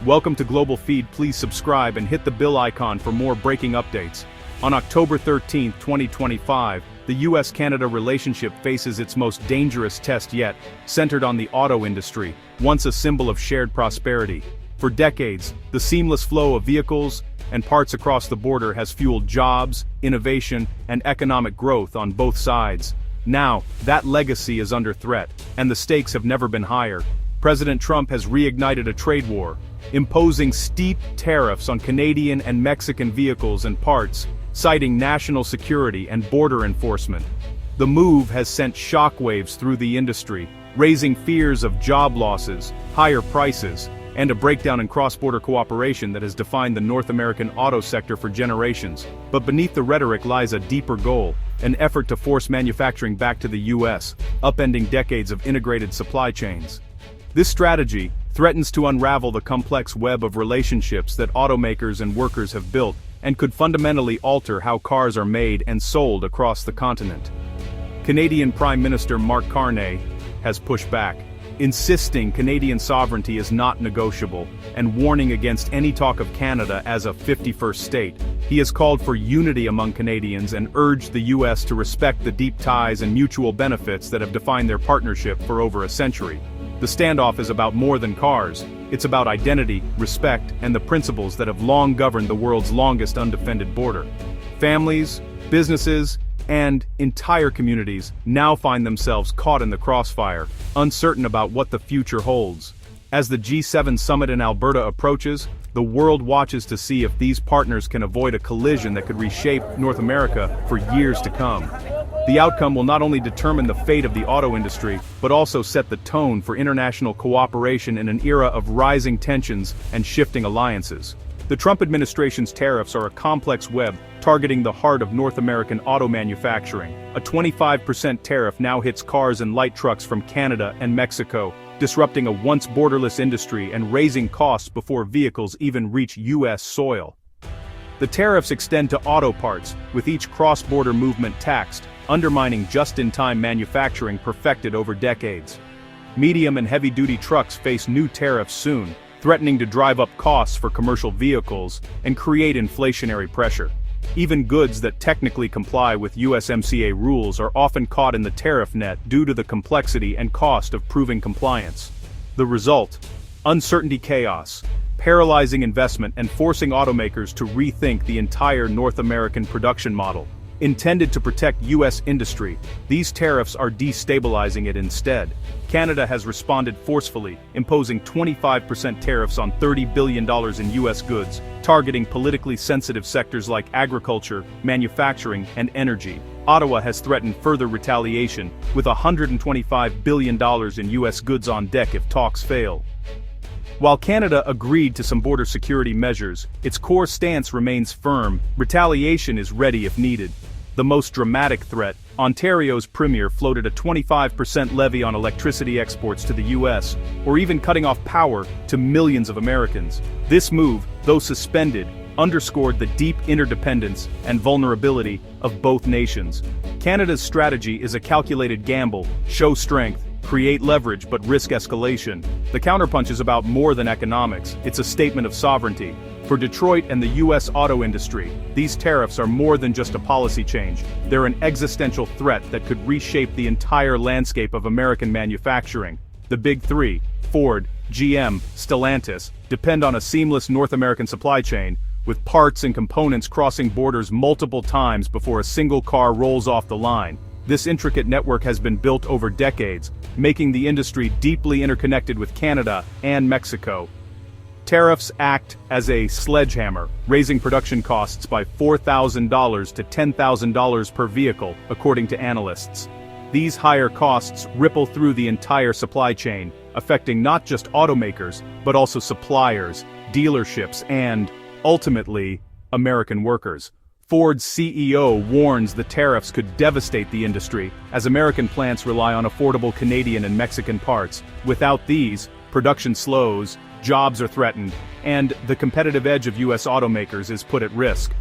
Welcome to Global Feed. Please subscribe and hit the bell icon for more breaking updates. On October 13, 2025, the U.S. Canada relationship faces its most dangerous test yet, centered on the auto industry, once a symbol of shared prosperity. For decades, the seamless flow of vehicles and parts across the border has fueled jobs, innovation, and economic growth on both sides. Now, that legacy is under threat, and the stakes have never been higher. President Trump has reignited a trade war, imposing steep tariffs on Canadian and Mexican vehicles and parts, citing national security and border enforcement. The move has sent shockwaves through the industry, raising fears of job losses, higher prices, and a breakdown in cross-border cooperation that has defined the North American auto sector for generations. But beneath the rhetoric lies a deeper goal, an effort to force manufacturing back to the U.S., upending decades of integrated supply chains. This strategy threatens to unravel the complex web of relationships that automakers and workers have built, and could fundamentally alter how cars are made and sold across the continent. Canadian Prime Minister Mark Carney has pushed back, insisting Canadian sovereignty is not negotiable, and warning against any talk of Canada as a 51st state. He has called for unity among Canadians and urged the U.S. to respect the deep ties and mutual benefits that have defined their partnership for over a century. The standoff is about more than cars. It's about identity, respect, and the principles that have long governed the world's longest undefended border. Families, businesses, and entire communities now find themselves caught in the crossfire, uncertain about what the future holds. As the G7 summit in Alberta approaches, the world watches to see if these partners can avoid a collision that could reshape North America for years to come. The outcome will not only determine the fate of the auto industry, but also set the tone for international cooperation in an era of rising tensions and shifting alliances. The Trump administration's tariffs are a complex web targeting the heart of North American auto manufacturing. A 25% tariff now hits cars and light trucks from Canada and Mexico, disrupting a once borderless industry and raising costs before vehicles even reach U.S. soil. The tariffs extend to auto parts, with each cross-border movement taxed, undermining just-in-time manufacturing perfected over decades. Medium and heavy-duty trucks face new tariffs soon, threatening to drive up costs for commercial vehicles and create inflationary pressure. Even goods that technically comply with USMCA rules are often caught in the tariff net due to the complexity and cost of proving compliance. The result? Uncertainty chaos, paralyzing investment and forcing automakers to rethink the entire North American production model. Intended to protect U.S. industry, these tariffs are destabilizing it instead. Canada has responded forcefully, imposing 25% tariffs on $30 billion in U.S. goods, targeting politically sensitive sectors like agriculture, manufacturing, and energy. Ottawa has threatened further retaliation, with $125 billion in U.S. goods on deck if talks fail. While Canada agreed to some border security measures, its core stance remains firm. Retaliation is ready if needed. The most dramatic threat, Ontario's premier floated a 25% levy on electricity exports to the U.S., or even cutting off power to millions of Americans. This move, though suspended, underscored the deep interdependence and vulnerability of both nations. Canada's strategy is a calculated gamble: show strength, create leverage but risk escalation. The counterpunch is about more than economics, it's a statement of sovereignty. For Detroit and the U.S. auto industry, these tariffs are more than just a policy change. They're an existential threat that could reshape the entire landscape of American manufacturing. The big three, Ford, GM, Stellantis, depend on a seamless North American supply chain, with parts and components crossing borders multiple times before a single car rolls off the line. This intricate network has been built over decades, making the industry deeply interconnected with Canada and Mexico. Tariffs act as a sledgehammer, raising production costs by $4,000 to $10,000 per vehicle, according to analysts. These higher costs ripple through the entire supply chain, affecting not just automakers, but also suppliers, dealerships, and, ultimately, American workers. Ford's CEO warns the tariffs could devastate the industry, as American plants rely on affordable Canadian and Mexican parts. Without these, production slows, jobs are threatened, and the competitive edge of U.S. automakers is put at risk.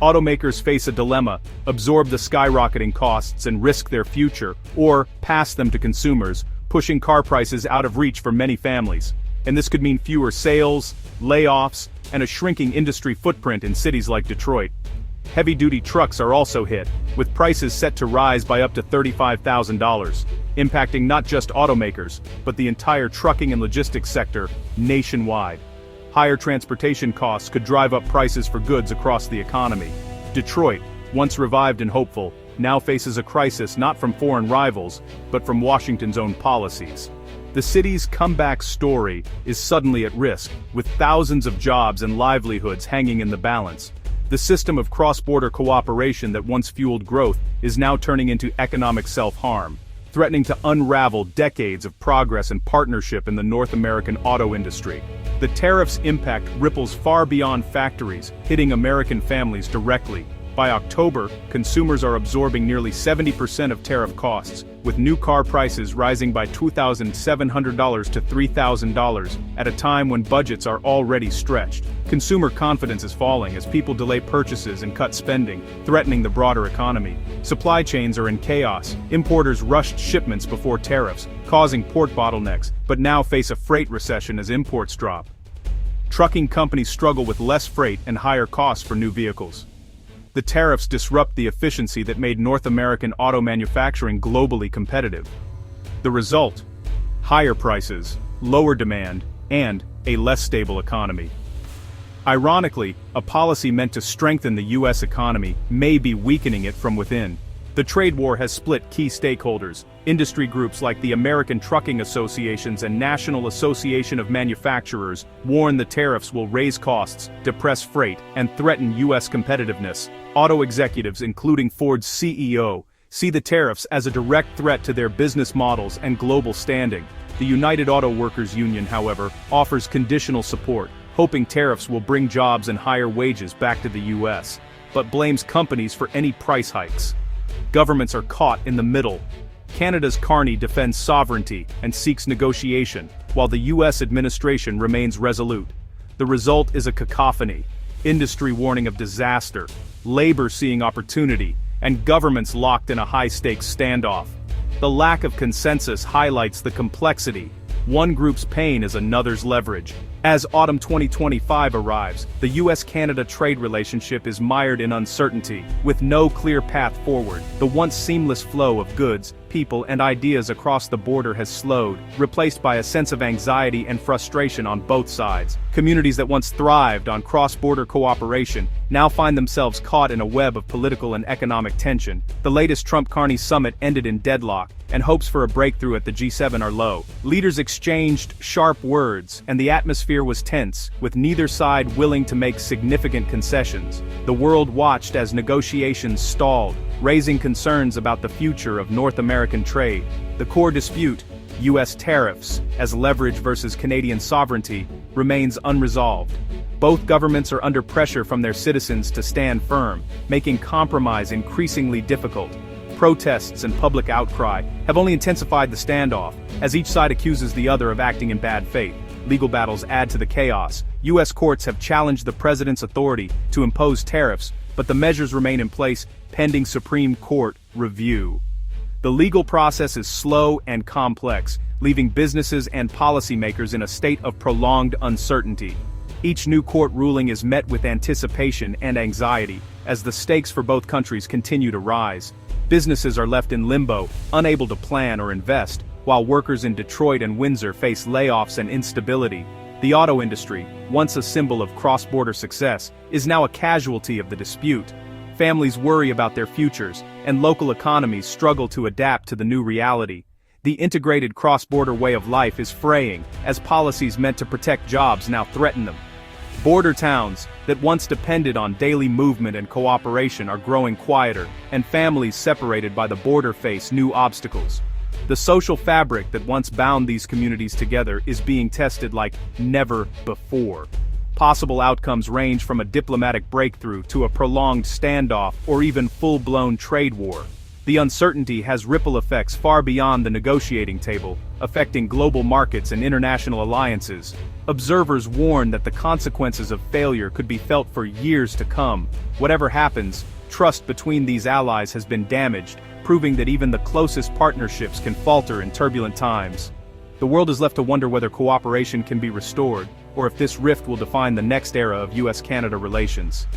Automakers face a dilemma: absorb the skyrocketing costs and risk their future, or pass them to consumers, pushing car prices out of reach for many families. and this could mean fewer sales, layoffs, and a shrinking industry footprint in cities like Detroit. Heavy-duty trucks are also hit, with prices set to rise by up to $35,000, impacting not just automakers, but the entire trucking and logistics sector nationwide. Higher transportation costs could drive up prices for goods across the economy. Detroit, once revived and hopeful, now faces a crisis not from foreign rivals, but from Washington's own policies. The city's comeback story is suddenly at risk, with thousands of jobs and livelihoods hanging in the balance. The system of cross-border cooperation that once fueled growth is now turning into economic self-harm, threatening to unravel decades of progress and partnership in the North American auto industry. The tariffs' impact ripples far beyond factories, hitting American families directly. By October, consumers are absorbing nearly 70% of tariff costs, with new car prices rising by $2,700 to $3,000 at a time when budgets are already stretched. Consumer confidence is falling as people delay purchases and cut spending, threatening the broader economy. Supply chains are in chaos. Importers rushed shipments before tariffs, causing port bottlenecks, but now face a freight recession as imports drop. Trucking companies struggle with less freight and higher costs for new vehicles. The tariffs disrupt the efficiency that made North American auto manufacturing globally competitive. The result? Higher prices, lower demand, and a less stable economy. Ironically, a policy meant to strengthen the U.S. economy may be weakening it from within. The trade war has split key stakeholders. Industry groups like the American Trucking Associations and National Association of Manufacturers warn the tariffs will raise costs, depress freight, and threaten U.S. competitiveness. Auto executives, including Ford's CEO, see the tariffs as a direct threat to their business models and global standing. The United Auto Workers Union, however, offers conditional support, hoping tariffs will bring jobs and higher wages back to the U.S., but blames companies for any price hikes. Governments are caught in the middle. Canada's Carney defends sovereignty and seeks negotiation, while the U.S. administration remains resolute. The result is a cacophony: industry warning of disaster, labor seeing opportunity, and governments locked in a high-stakes standoff. The lack of consensus highlights the complexity. One group's pain is another's leverage. As autumn 2025 arrives, the U.S. Canada trade relationship is mired in uncertainty, with no clear path forward. The once seamless flow of goods, people, and ideas across the border has slowed, replaced by a sense of anxiety and frustration on both sides. Communities that once thrived on cross-border cooperation now find themselves caught in a web of political and economic tension. The latest Trump-Carney summit ended in deadlock, and hopes for a breakthrough at the G7 are low. Leaders exchanged sharp words, and the atmosphere was tense, with neither side willing to make significant concessions. The world watched as negotiations stalled, raising concerns about the future of North American trade. The core dispute, U.S. tariffs, as leverage versus Canadian sovereignty, remains unresolved. Both governments are under pressure from their citizens to stand firm, making compromise increasingly difficult. Protests and public outcry have only intensified the standoff, as each side accuses the other of acting in bad faith. Legal battles add to the chaos. U.S. courts have challenged the president's authority to impose tariffs, but the measures remain in place pending Supreme Court review. The legal process is slow and complex, leaving businesses and policymakers in a state of prolonged uncertainty. Each new court ruling is met with anticipation and anxiety, as the stakes for both countries continue to rise. Businesses are left in limbo, unable to plan or invest, while workers in Detroit and Windsor face layoffs and instability. The auto industry, once a symbol of cross-border success, is now a casualty of the dispute. Families worry about their futures, and local economies struggle to adapt to the new reality. The integrated cross-border way of life is fraying, as policies meant to protect jobs now threaten them. Border towns that once depended on daily movement and cooperation are growing quieter, and families separated by the border face new obstacles. The social fabric that once bound these communities together is being tested like never before. Possible outcomes range from a diplomatic breakthrough to a prolonged standoff or even full-blown trade war. The uncertainty has ripple effects far beyond the negotiating table, affecting global markets and international alliances. Observers warn that the consequences of failure could be felt for years to come. Whatever happens, trust between these allies has been damaged, proving that even the closest partnerships can falter in turbulent times. The world is left to wonder whether cooperation can be restored, or if this rift will define the next era of U.S.-Canada relations.